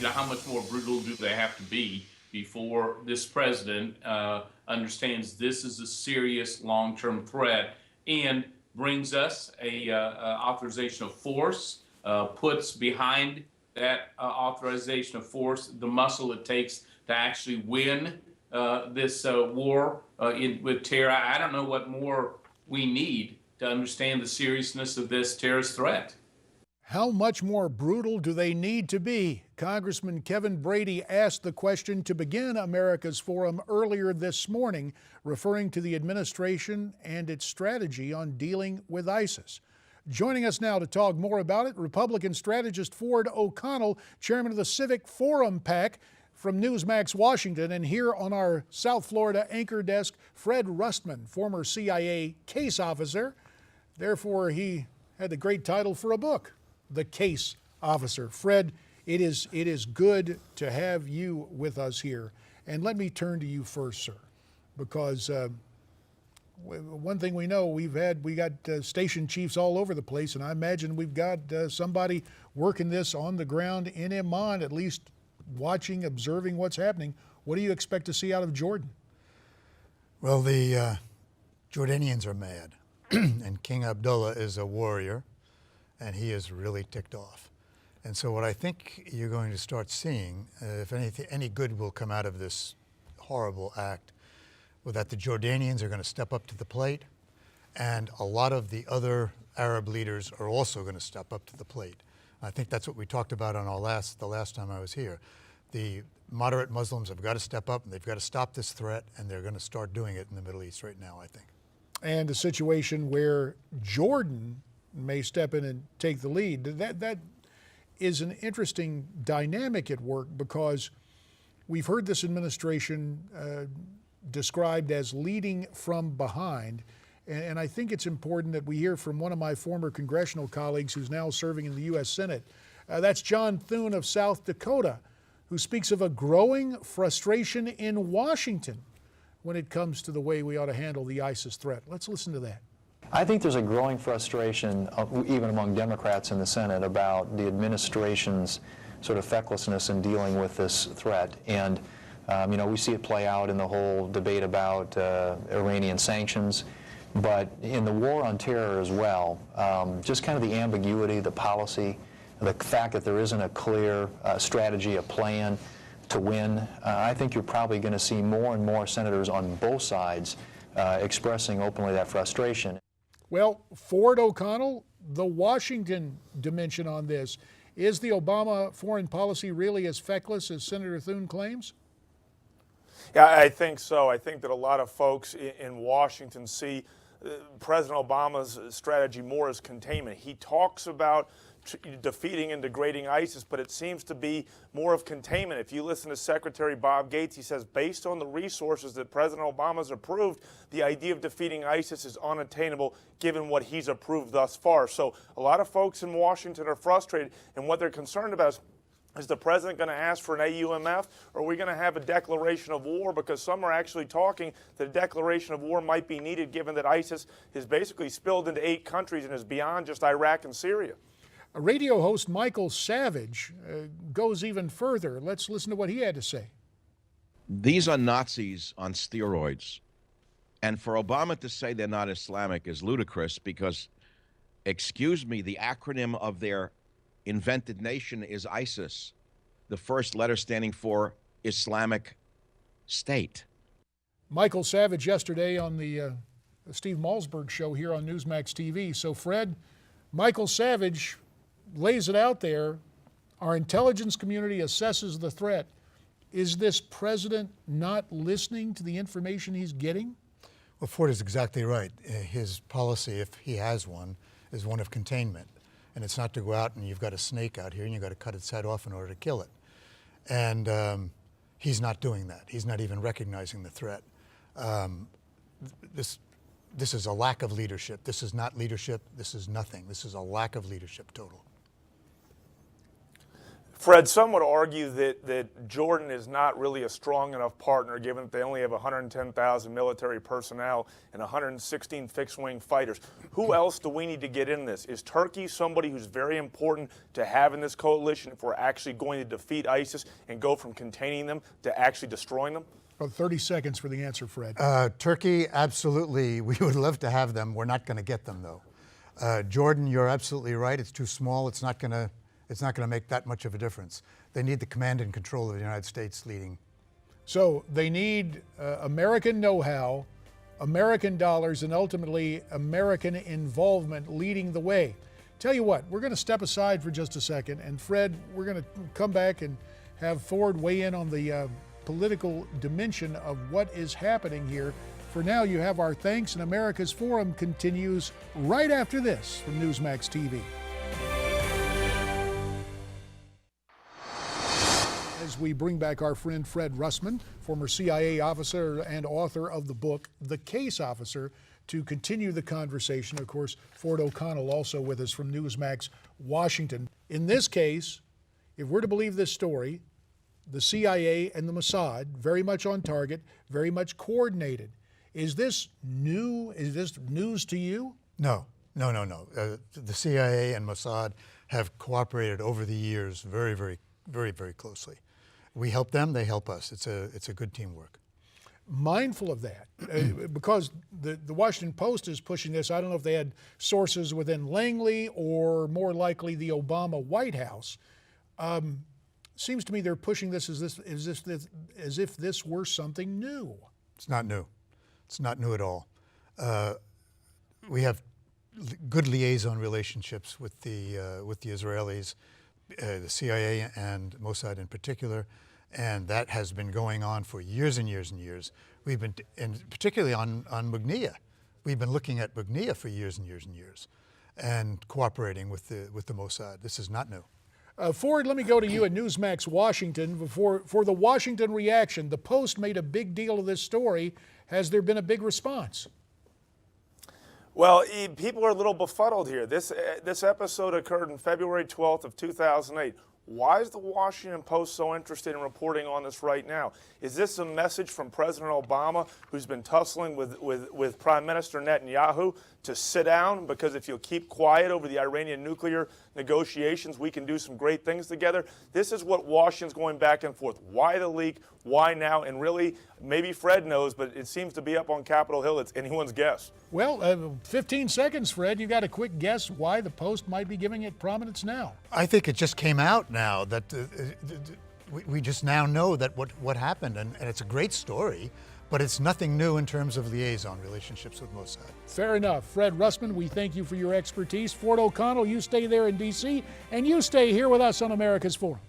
how much more brutal do they have to be before this president understands this is a serious long-term threat and brings us a authorization of force, puts behind that authorization of force the muscle it takes to actually win this war with terror. I don't know what more we need to understand the seriousness of this terrorist threat. How much more brutal do they need to be? Congressman Kevin Brady asked the question to begin America's Forum earlier this morning, referring to the administration and its strategy on dealing with ISIS. Joining us now to talk more about it, Republican strategist Ford O'Connell, chairman of the Civic Forum PAC from Newsmax, Washington, and here on our South Florida anchor desk, Fred Rustmann, former CIA case officer. Therefore, he had the great title for a book, The Case Officer. Fred, it is good to have you with us here. And let me turn to you first, sir, because one thing we know, we got station chiefs all over the place, and I imagine we've got somebody working this on the ground in Amman, at least watching, observing what's happening. What do you expect to see out of Jordan? Well, the Jordanians are mad, and King Abdullah is a warrior, and he is really ticked off. And so what I think you're going to start seeing, if any good will come out of this horrible act, well, that the Jordanians are going to step up to the plate, and a lot of the other Arab leaders are also going to step up to the plate. I think that's what we talked about on the last time I was here. The moderate Muslims have got to step up, and they've got to stop this threat, and they're going to start doing it in the Middle East right now, I think. And a situation where Jordan may step in and take the lead. That is an interesting dynamic at work, because we've heard this administration described as leading from behind. And I think it's important that we hear from one of my former congressional colleagues who's now serving in the U.S. Senate. That's John Thune of South Dakota, who speaks of a growing frustration in Washington when it comes to the way we ought to handle the ISIS threat. Let's listen to that. I think there's a growing frustration, even among Democrats in the Senate, about the administration's sort of fecklessness in dealing with this threat. And we see it play out in the whole debate about Iranian sanctions, but in the war on terror as well. Just kind of the ambiguity, the policy, the fact that there isn't a clear strategy, a plan to win. I think you're probably going to see more and more senators on both sides expressing openly that frustration. Well, Ford O'Connell, the Washington dimension on this, is the Obama foreign policy really as feckless as Senator Thune claims? Yeah, I think so. I think that a lot of folks in Washington see President Obama's strategy more as containment. He talks about defeating and degrading ISIS, but it seems to be more of containment. If you listen to Secretary Bob Gates, he says based on the resources that President Obama's approved, the idea of defeating ISIS is unattainable given what he's approved thus far. So a lot of folks in Washington are frustrated, and what they're concerned about is the president going to ask for an AUMF, or are we going to have a declaration of war? Because some are actually talking that a declaration of war might be needed given that ISIS is basically spilled into 8 countries and is beyond just Iraq and Syria. Radio host Michael Savage goes even further. Let's listen to what he had to say. These are Nazis on steroids. And for Obama to say they're not Islamic is ludicrous because, excuse me, the acronym of their invented nation is ISIS, the first letter standing for Islamic State. Michael Savage yesterday on the Steve Malzberg show here on Newsmax TV. So, Fred, Michael Savage lays it out there. Our intelligence community assesses the threat. Is this president not listening to the information he's getting? Well, Ford is exactly right. His policy, if he has one, is one of containment. And it's not to go out and you've got a snake out here and you've got to cut its head off in order to kill it. And he's not doing that. He's not even recognizing the threat. This is a lack of leadership. This is not leadership. This is nothing. This is a lack of leadership total. Fred, some would argue that Jordan is not really a strong enough partner, given that they only have 110,000 military personnel and 116 fixed-wing fighters. Who else do we need to get in this? Is Turkey somebody who's very important to have in this coalition if we're actually going to defeat ISIS and go from containing them to actually destroying them? About 30 seconds for the answer, Fred. Turkey, absolutely. We would love to have them. We're not going to get them, though. Jordan, you're absolutely right. It's too small. It's not going to make that much of a difference. They need the command and control of the United States leading. So they need American know-how, American dollars, and ultimately American involvement leading the way. Tell you what, we're going to step aside for just a second, and Fred, we're going to come back and have Ford weigh in on the political dimension of what is happening here. For now, you have our thanks, and America's Forum continues right after this from Newsmax TV. As we bring back our friend Fred Rustmann, former CIA officer and author of the book, The Case Officer, to continue the conversation. Of course, Ford O'Connell also with us from Newsmax, Washington. In this case, if we're to believe this story, the CIA and the Mossad, very much on target, very much coordinated. Is this new? Is this news to you? No. The CIA and Mossad have cooperated over the years very, very, very, very closely. We help them, they help us. It's a good teamwork. Mindful of that, because the Washington Post is pushing this. I don't know if they had sources within Langley or more likely the Obama White House. Seems to me they're pushing this as if this were something new. It's not new. It's not new at all. We have good liaison relationships with the Israelis, the CIA and Mossad in particular, and that has been going on for years and years and years. We've been, and particularly on Mugniya, we've been looking at Mugniya for years and years and years, and cooperating with the Mossad. This is not new. Ford, let me go to you at Newsmax, Washington. For the Washington reaction, the Post made a big deal of this story. Has there been a big response? Well, people are a little befuddled here. This episode occurred on February 12th of 2008. Why is the Washington Post so interested in reporting on this right now? Is this a message from President Obama, who's been tussling with Prime Minister Netanyahu, to sit down? Because if you'll keep quiet over the Iranian nuclear negotiations, we can do some great things together. This is what Washington's going back and forth. Why the leak? Why now? And really, maybe Fred knows, but it seems to be up on Capitol Hill. It's anyone's guess. Well, 15 seconds, Fred. You got a quick guess why the Post might be giving it prominence now? I think it just came out now that we just now know that what happened, and it's a great story, but it's nothing new in terms of liaison relationships with Mossad. Fair enough. Fred Rustmann, we thank you for your expertise. Ford O'Connell, you stay there in D.C., and you stay here with us on America's Forum.